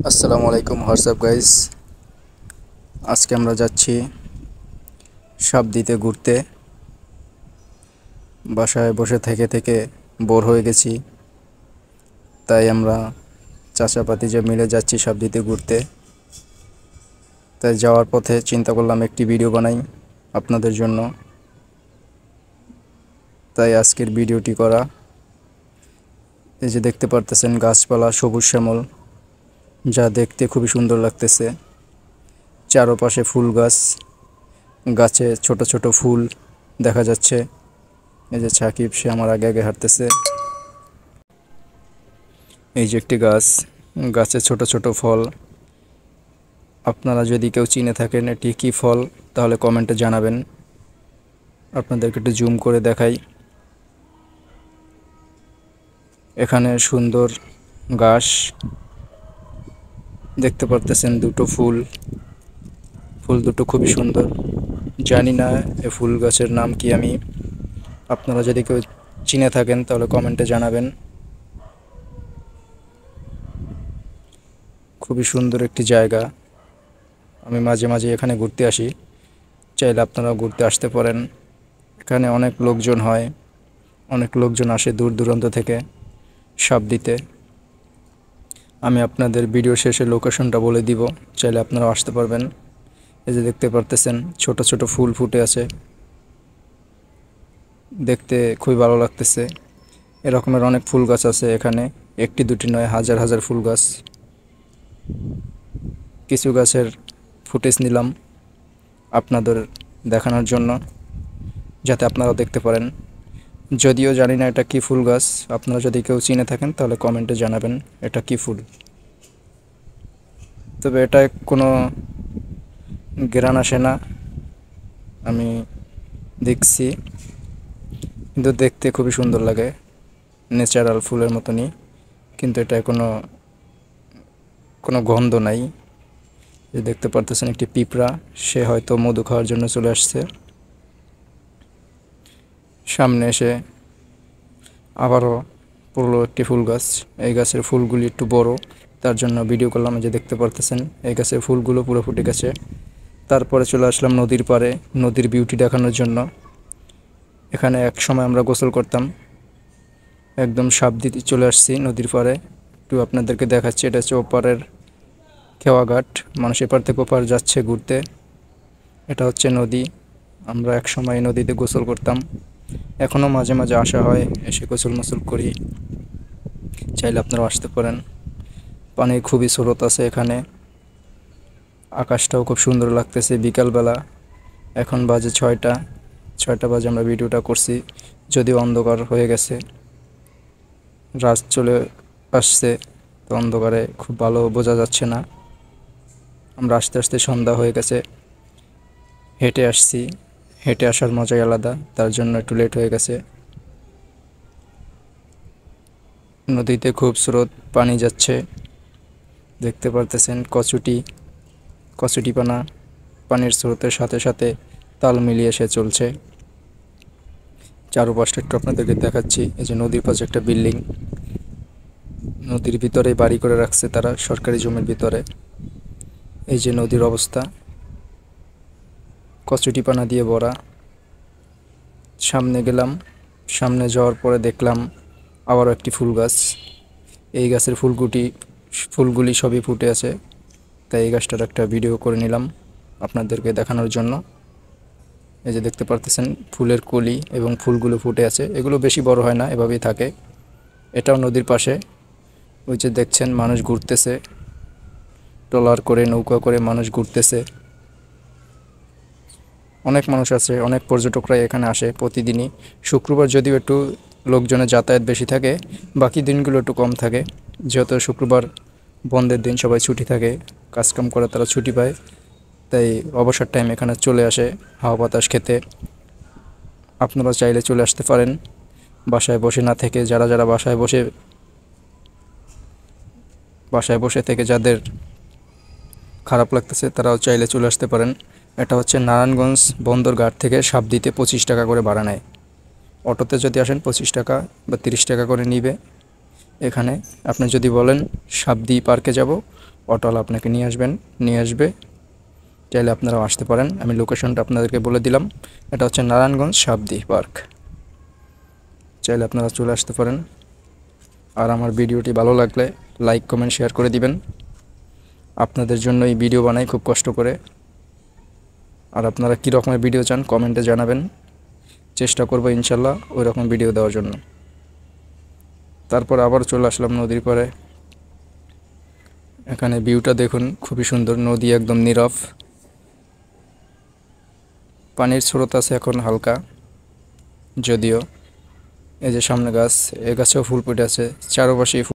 আসসালামু আলাইকুম WhatsApp guys. আজকে আমরা যাচ্ছি সাবদিতে ঘুরতে। বাসায় বসে থেকে থেকে বোর হয়ে গেছি, তাই আমরা চাচাপাতি যে মিলে যাচ্ছি সাবদিতে ঘুরতে। তাই যাওয়ার পথে চিন্তা করলাম একটি ভিডিও বানাই আপনাদের জন্য, তাই আজকের ভিডিওটি করা। এই যে দেখতে পারতেছেন গাছপালা সবুজ শ্যামল, যা দেখতে খুবই সুন্দর লাগতেছে। চারপাশে ফুল গাছ, গাছে ছোট ছোট ফুল দেখা যাচ্ছে। এই যে সাকিব, সে আমার আগে আগে হাঁটতেছে। এই যে একটি গাছ, গাছে ছোট ছোট ফল। আপনারা যদি কেউ চিনে থাকেন এটি কী ফল, তাহলে কমেন্টে জানাবেন। আপনাদেরকে একটু জুম করে দেখাই। এখানে সুন্দর ঘাস দেখতে পারতেছেন, দুটো ফুল দুটো খুবই সুন্দর। জানি না এ ফুল গাছের নাম কি, আমি আপনারা যদি কেউ চিনে থাকেন তাহলে কমেন্টে জানাবেন। খুবই সুন্দর একটি জায়গা। আমি মাঝে মাঝে এখানে ঘুরতে আসি, চাইলে আপনারাও ঘুরতে আসতে পারেন। এখানে অনেক লোকজন হয়, অনেক লোকজন আসে দূর দূরান্ত থেকে সাবদিতে। আমি আপনাদের ভিডিও শেষে লোকেশনটা বলে দিব, চাইলে আপনারাও আসতে পারবেন। এই যে দেখতে পারতেছেন ছোট ছোট ফুল ফুটে আছে, দেখতে খুবই ভালো লাগতেছে। এরকমের অনেক ফুল গাছ আছে এখানে, একটি দুটি নয়, হাজার হাজার ফুল গাছ। কিছু গাছের ফুটেজ নিলাম আপনাদের দেখানোর জন্য, যাতে আপনারাও দেখতে পারেন। যদিও জানি না এটা কি ফুল গাছ, আপনারা যদি কেউ চিনে থাকেন তাহলে কমেন্টে জানাবেন এটা কি ফুল। তবে এটা কোনো ঘ্রাণ আসে না, আমি দেখছি, কিন্তু দেখতে খুবই সুন্দর লাগে, ন্যাচারাল ফুলের মতনই। কিন্তু এটা কোনো গন্ধ নাই। যে দেখতে পারতেছেন একটি পিঁপড়া, সে হয়তো মধু খাওয়ার জন্য চলে আসছে। সামনে এসে আবারও পড়লো একটি ফুল গাছ। এই গাছের ফুলগুলি একটু বড়, তার জন্য ভিডিও করলাম। যে দেখতে পারতেছেন এই গাছের ফুলগুলো পুরো ফুটে গেছে। তারপরে চলে আসলাম নদীর পাড়ে, নদীর বিউটি দেখানোর জন্য। এখানে এক সময় আমরা গোসল করতাম। একদম সাবদিতে চলে আসছি নদীর পাড়ে, একটু আপনাদেরকে দেখাচ্ছি। এটা হচ্ছে ওপারের খেওয়াঘাট, মানুষ এপার থেকে ওপার যাচ্ছে ঘুরতে। এটা হচ্ছে নদী। আমরা এক সময় নদীতে গোসল করতাম, এখনও মাঝে মাঝে আসা হয়, এসে গোসল মোসল করি। চাইলে আপনারাও আসতে পারেন। পানির খুবই স্রোত আছে এখানে। আকাশটাও খুব সুন্দর লাগতেছে বিকালবেলা। এখন বাজে 6টা বাজে আমরা ভিডিওটা করছি, যদিও অন্ধকার হয়ে গেছে, রাত চলে আসছে, তো অন্ধকারে খুব ভালো বোঝা যাচ্ছে না। আমরা আস্তে আস্তে সন্ধ্যা হয়ে গেছে। হেঁটে আসছি, হেঁটে আসার মজাই আলাদা, তার জন্য একটু লেট হয়ে গেছে। নদীতে খুব স্রোত, পানি যাচ্ছে, দেখতে পারতেছেন কচুটিপানা পানির স্রোতের সাথে সাথে তাল মিলিয়ে সে চলছে। চারপাশটা একটু আপনাদেরকে দেখাচ্ছি। এই যে নদীর পাশে একটা বিল্ডিং, নদীর ভিতরে বাড়ি করে রাখছে তারা, সরকারি জমির ভিতরে। এই যে নদীর অবস্থা, কচুটিপানা দিয়ে ভরা। সামনে গেলাম, সামনে যাওয়ার পরে দেখলাম আবারও একটি ফুল গাছ। এই গাছের ফুলগুলি সবই ফুটে আছে, তাই এই গাছটার একটা ভিডিও করে নিলাম আপনাদেরকে দেখানোর জন্য। এই যে দেখতে পারতেছেন ফুলের কলি এবং ফুলগুলো ফুটে আছে। এগুলো বেশি বড় হয় না, এভাবেই থাকে। এটাও নদীর পাশে। ওই যে দেখছেন মানুষ ঘুরতেছে, ট্রলার করে, নৌকা করে মানুষ ঘুরতেছে। অনেক মানুষ আছে, অনেক পর্যটকরা এখানে আসে প্রতিদিনই। শুক্রবার যদিও একটু লোকজনের যাতায়াত বেশি থাকে, বাকি দিনগুলো একটু কম থাকে। যেহেতু শুক্রবার বন্ধের দিন, সবাই ছুটি থাকে, কাজকাম করে তারা ছুটি পায়, তাই অবসর টাইম এখানে চলে আসে হাওয়া বাতাস খেতে। আপনারা চাইলে চলে আসতে পারেন, বাসায় বসে না থেকে। যারা যারা বাসায় বসে থেকে যাদের খারাপ লাগতেছে, তারাও চাইলে চলে আসতে পারেন। এটা হচ্ছে নারায়ণগঞ্জ বন্দরঘাট থেকে সাবদিতে 25 টাকা করে ভাড়া নেয়। অটোতে যদি আসেন 25 টাকা বা 30 টাকা করে নিবে। এখানে আপনি যদি বলেন সাবদি পার্কে যাব, অটোওয়ালা আপনাকে নিয়ে আসবে, চাইলে আপনারাও আসতে পারেন। আমি লোকেশনটা আপনাদেরকে বলে দিলাম, এটা হচ্ছে নারায়ণগঞ্জ সাবদি পার্ক, চাইলে আপনারা চলে আসতে পারেন। আর আমার ভিডিওটি ভালো লাগলে লাইক কমেন্ট শেয়ার করে দিবেন। আপনাদের জন্য এই ভিডিও বানাই খুব কষ্ট করে। আর আপনারা কী রকমের ভিডিও চান কমেন্টে জানাবেন, চেষ্টা করবো ইনশাল্লাহ ওই রকম ভিডিও দেওয়ার জন্য। তারপর আবার চলে আসলাম নদীর পাড়ে। এখানে ভিউটা দেখুন, খুবই সুন্দর, নদী একদম নীরব, পানির স্রোত আছে এখন হালকা যদিও। এই যে সামনে গাছ, এই গাছেও ফুল ফুটে আছে, চারপাশে